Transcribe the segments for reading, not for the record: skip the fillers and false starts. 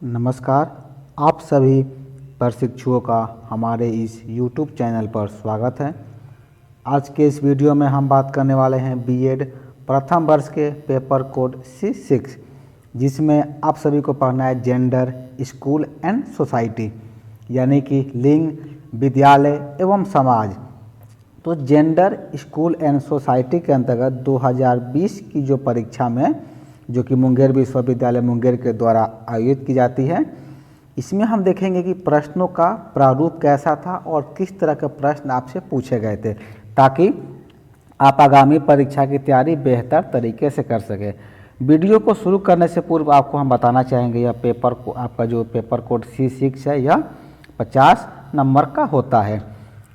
नमस्कार। आप सभी प्रशिक्षुओं का हमारे इस YouTube चैनल पर स्वागत है। आज के इस वीडियो में हम बात करने वाले हैं बीएड प्रथम वर्ष के पेपर कोड C6, जिसमें आप सभी को पढ़ना है जेंडर, स्कूल एंड सोसाइटी, यानी कि लिंग, विद्यालय एवं समाज। तो जेंडर, स्कूल एंड सोसाइटी के अंतर्गत 2020 की जो परीक्षा में, जो कि मुंगेर विश्वविद्यालय मुंगेर के द्वारा आयोजित की जाती है, इसमें हम देखेंगे कि प्रश्नों का प्रारूप कैसा था और किस तरह के प्रश्न आपसे पूछे गए थे, ताकि आप आगामी परीक्षा की तैयारी बेहतर तरीके से कर सकें। वीडियो को शुरू करने से पूर्व आपको हम बताना चाहेंगे यह आपका जो पेपर कोड C6 है, यह 50 नंबर का होता है,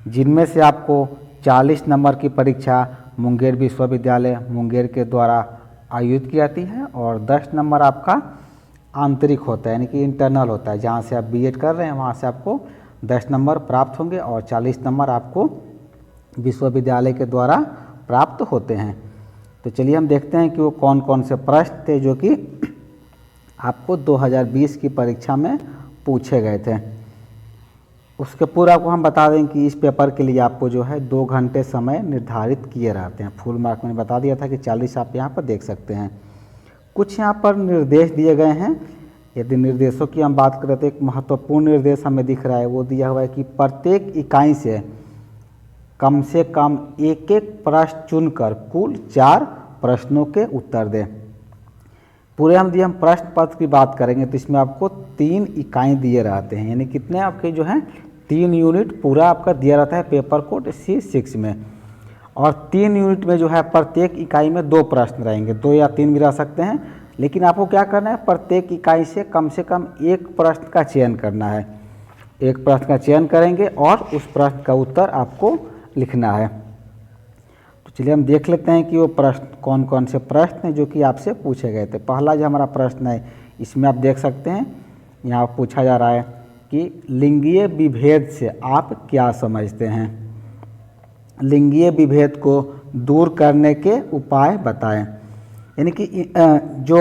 जिनमें से आपको 40 नंबर की परीक्षा मुंगेर विश्वविद्यालय मुंगेर के द्वारा आयोजित की जाती है और 10 नंबर आपका आंतरिक होता है, यानी कि इंटरनल होता है। जहाँ से आप बीएड कर रहे हैं वहाँ से आपको 10 नंबर प्राप्त होंगे और 40 नंबर आपको विश्वविद्यालय के द्वारा प्राप्त होते हैं। तो चलिए हम देखते हैं कि वो कौन कौन से प्रश्न थे जो कि आपको 2020 की परीक्षा में पूछे गए थे। उसके पूर्व आपको हम बता दें कि इस पेपर के लिए आपको जो है 2 घंटे समय निर्धारित किए रहते हैं। फुल मार्क मैंने बता दिया था कि 40 आप यहाँ पर देख सकते हैं। कुछ यहाँ पर निर्देश दिए गए हैं। यदि निर्देशों की हम बात करें तो एक महत्वपूर्ण निर्देश हमें दिख रहा है, वो दिया हुआ है कि प्रत्येक इकाई से कम एक एक प्रश्न चुनकर कुल 4 प्रश्नों के उत्तर दें। पूरे हम प्रश्न पत्र की बात करेंगे तो इसमें आपको 3 इकाई दिए रहते हैं, यानी कितने आपके जो हैं 3 यूनिट पूरा आपका दिया रहता है पेपर कोड C6 में। और 3 यूनिट में जो है प्रत्येक इकाई में 2 प्रश्न रहेंगे, 2 या 3 भी रह सकते हैं, लेकिन आपको क्या करना है, प्रत्येक इकाई से कम एक प्रश्न का चयन करना है। एक प्रश्न का चयन करेंगे और उस प्रश्न का उत्तर आपको लिखना है। तो चलिए हम देख लेते हैं कि वो प्रश्न कौन कौन से प्रश्न हैं जो कि आपसे पूछे गए थे। पहला जो हमारा प्रश्न है, इसमें आप देख सकते हैं यहाँ पूछा जा रहा है कि लिंगीय विभेद से आप क्या समझते हैं। लिंगीय विभेद को दूर करने के उपाय बताएं। यानी कि जो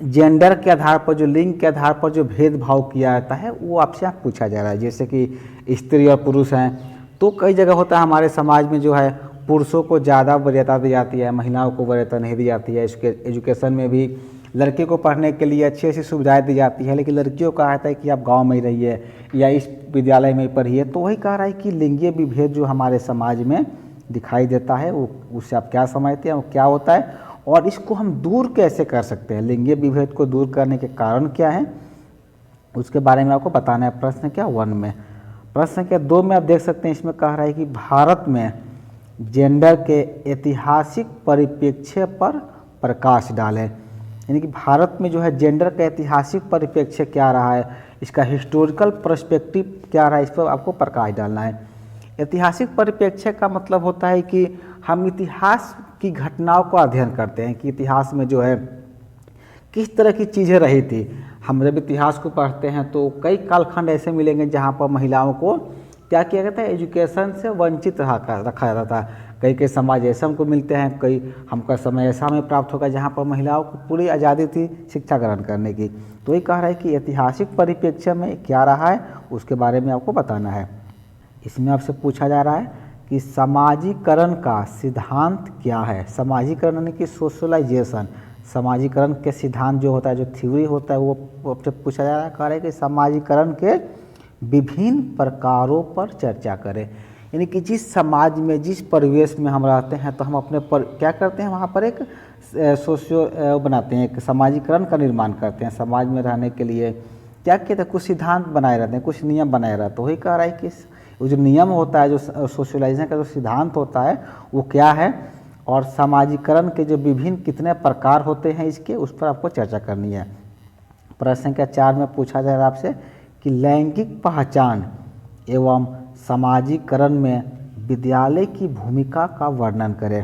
जेंडर के आधार पर, जो लिंग के आधार पर जो भेदभाव किया जाता है, वो आपसे पूछा जा रहा है। जैसे कि स्त्री और पुरुष हैं, तो कई जगह होता है हमारे समाज में जो है पुरुषों को ज़्यादा वरीयता दी जाती है, महिलाओं को वरीयता नहीं दी जाती है। इसके एजुकेशन में भी लड़के को पढ़ने के लिए अच्छी अच्छी सुविधाएं दी जाती है, लेकिन लड़कियों का कहता है कि आप गांव में ही रहिए या इस विद्यालय में ही पढ़िए। तो वही कह रहा है कि लिंगीय विभेद जो हमारे समाज में दिखाई देता है, वो उससे आप क्या समझते हैं, वो क्या होता है और इसको हम दूर कैसे कर सकते हैं। लिंगीय विभेद को दूर करने के कारण क्या है, उसके बारे में आपको बताना है। प्रश्न क्या 1 में। प्रश्न क्या 2 में आप देख सकते हैं, इसमें कह रहा है कि भारत में जेंडर के ऐतिहासिक परिप्रेक्ष्य पर प्रकाश डालें। यानी कि भारत में जो है जेंडर का ऐतिहासिक परिप्रेक्ष्य क्या रहा है, इसका हिस्टोरिकल पर्सपेक्टिव क्या रहा है, इस पर आपको प्रकाश डालना है। ऐतिहासिक परिप्रेक्ष्य का मतलब होता है कि हम इतिहास की घटनाओं को अध्ययन करते हैं कि इतिहास में जो है किस तरह की चीज़ें रही थी। हम जब इतिहास को पढ़ते हैं तो कई कालखंड ऐसे मिलेंगे जहाँ पर महिलाओं को क्या किया गया था, एजुकेशन से वंचित रखा जाता था। कई समाज ऐसे हमको मिलते हैं, कई हमका समय ऐसा हमें प्राप्त होगा जहाँ पर महिलाओं को पूरी आज़ादी थी शिक्षा ग्रहण करने की। तो ये कह रहा है कि ऐतिहासिक परिप्रेक्ष्य में क्या रहा है, उसके बारे में आपको बताना है। इसमें आपसे पूछा जा रहा है कि समाजीकरण का सिद्धांत क्या है। समाजीकरण यानी कि सोशलाइजेशन, समाजीकरण के सिद्धांत जो होता है, जो थ्योरी होता है, वो आपसे पूछा जा रहा है। कह रहा है कि समाजीकरण के विभिन्न प्रकारों पर चर्चा करें। यानी कि जिस समाज में, जिस परिवेश में हम रहते हैं, तो हम अपने क्या करते हैं, वहाँ पर एक बनाते हैं, एक समाजीकरण का निर्माण करते हैं। समाज में रहने के लिए क्या कहते हैं, कुछ सिद्धांत बनाए रहते हैं, कुछ नियम बनाए रहते हैं। वही कह रहा है कि वो जो नियम होता है, जो सोशलाइजेशन का जो सिद्धांत होता है, वो क्या है और समाजीकरण के जो विभिन्न कितने प्रकार होते हैं इसके, उस पर आपको चर्चा करनी है। प्रश्न संख्या 4 में पूछा जा रहा है आपसे कि लैंगिक पहचान एवं समाजीकरण में विद्यालय की भूमिका का वर्णन करें।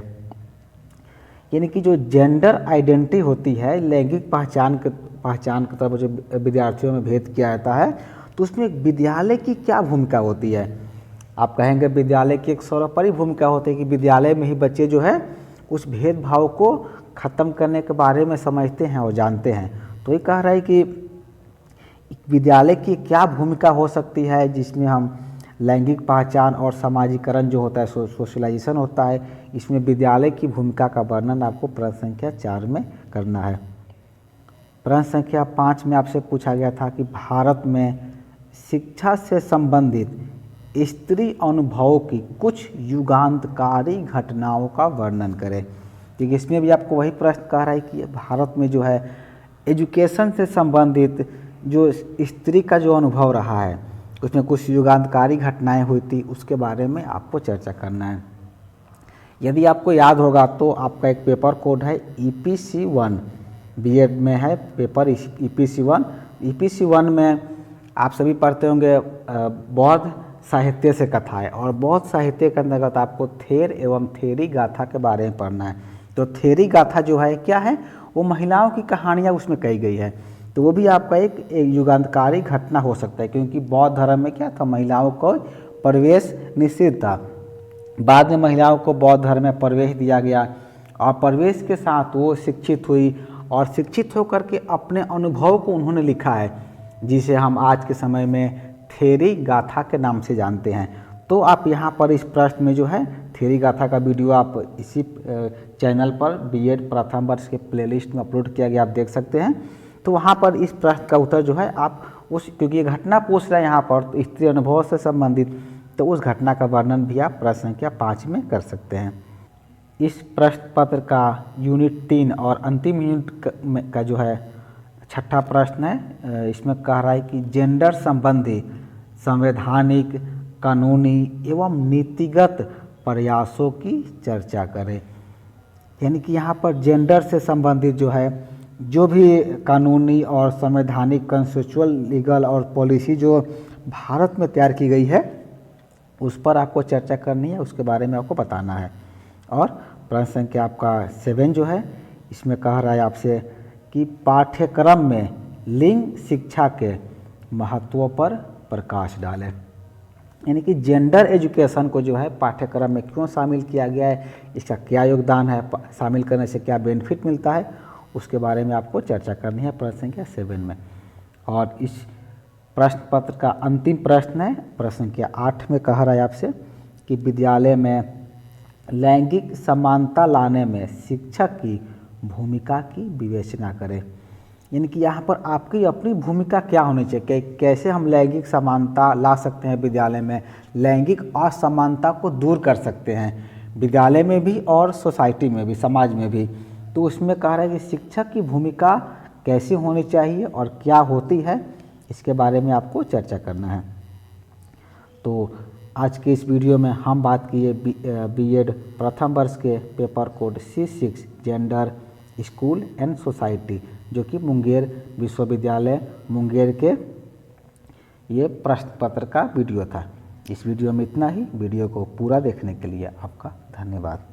यानी कि जो जेंडर आइडेंटिटी होती है, लैंगिक पहचान की तरफ जो विद्यार्थियों में भेद किया जाता है, तो उसमें विद्यालय की क्या भूमिका होती है। आप कहेंगे विद्यालय की एक सर्वोपरि भूमिका होती है कि विद्यालय में ही बच्चे जो है उस भेदभाव को ख़त्म करने के बारे में समझते हैं और जानते हैं। तो ये कह रहा है कि विद्यालय की क्या भूमिका हो सकती है, जिसमें हम लैंगिक पहचान और समाजीकरण जो होता है, सोशलाइजेशन होता है, इसमें विद्यालय की भूमिका का वर्णन आपको प्रश्न संख्या 4 में करना है। प्रश्न संख्या 5 में आपसे पूछा गया था कि भारत में शिक्षा से संबंधित स्त्री अनुभवों की कुछ युगांतकारी घटनाओं का वर्णन करें। क्योंकि इसमें भी आपको वही प्रश्न कह रहा है कि भारत में जो है एजुकेशन से संबंधित जो स्त्री का जो अनुभव रहा है, उसमें कुछ युगांतकारी घटनाएं हुई थी, उसके बारे में आपको चर्चा करना है। यदि आपको याद होगा तो आपका एक पेपर कोड है EPC 1, बीएड में है पेपर EPC 1। EPC 1 में आप सभी पढ़ते होंगे बौद्ध साहित्य से कथाएं, और बौद्ध साहित्य के अंतर्गत आपको थेर एवं थेरी गाथा के बारे में पढ़ना है। तो थेरी गाथा जो है क्या है, वो महिलाओं की कहानियाँ उसमें कही गई है। तो वो भी आपका एक युगांतकारी घटना हो सकता है, क्योंकि बौद्ध धर्म में क्या था, महिलाओं को प्रवेश निषिद्ध था। बाद में महिलाओं को बौद्ध धर्म में प्रवेश दिया गया, और प्रवेश के साथ वो शिक्षित हुई, और शिक्षित होकर के अपने अनुभव को उन्होंने लिखा है, जिसे हम आज के समय में थेरी गाथा के नाम से जानते हैं। तो आप यहाँ पर इस प्रश्न में जो है थेरी गाथा का वीडियो आप इसी चैनल पर बीएड प्रथम वर्ष के प्लेलिस्ट में अपलोड किया गया, आप देख सकते हैं। तो वहाँ पर इस प्रश्न का उत्तर जो है आप उस, क्योंकि ये घटना पूछ रहा है यहाँ पर तो स्त्री अनुभव से संबंधित, तो उस घटना का वर्णन भी आप प्रश्न संख्या 5 में कर सकते हैं। इस प्रश्न पत्र का यूनिट 3 और अंतिम यूनिट का जो है छठा प्रश्न है, इसमें कह रहा है कि जेंडर संबंधी संवैधानिक, कानूनी एवं नीतिगत प्रयासों की चर्चा करें। यानी कि यहाँ पर जेंडर से संबंधित जो है जो भी कानूनी और संवैधानिक कंसेप्चुअल लीगल और पॉलिसी जो भारत में तैयार की गई है, उस पर आपको चर्चा करनी है, उसके बारे में आपको बताना है। और प्रश्न संख्या आपका 7 जो है, इसमें कह रहा है आपसे कि पाठ्यक्रम में लिंग शिक्षा के महत्व पर प्रकाश डालें। यानी कि जेंडर एजुकेशन को जो है पाठ्यक्रम में क्यों शामिल किया गया है, इसका क्या योगदान है, शामिल करने से क्या बेनिफिट मिलता है, उसके बारे में आपको चर्चा करनी है प्रश्न संख्या 7 में। और इस प्रश्न पत्र का अंतिम प्रश्न है, प्रश्न संख्या 8 में कह रहा है आपसे कि विद्यालय में लैंगिक समानता लाने में शिक्षक की भूमिका की विवेचना करें। यानी कि यहाँ पर आपकी अपनी भूमिका क्या होनी चाहिए, कैसे हम लैंगिक समानता ला सकते हैं, विद्यालय में लैंगिक असमानता को दूर कर सकते हैं, विद्यालय में भी और सोसाइटी में भी, समाज में भी। तो उसमें कह रहा है कि शिक्षक की भूमिका कैसी होनी चाहिए और क्या होती है, इसके बारे में आपको चर्चा करना है। तो आज के इस वीडियो में हम बात किए बीएड प्रथम वर्ष के paper code C6 gender, school and society, जो कि मुंगेर विश्वविद्यालय मुंगेर के ये प्रश्न पत्र का वीडियो था। इस वीडियो में इतना ही। वीडियो को पूरा देखने के लिए आपका धन्यवाद।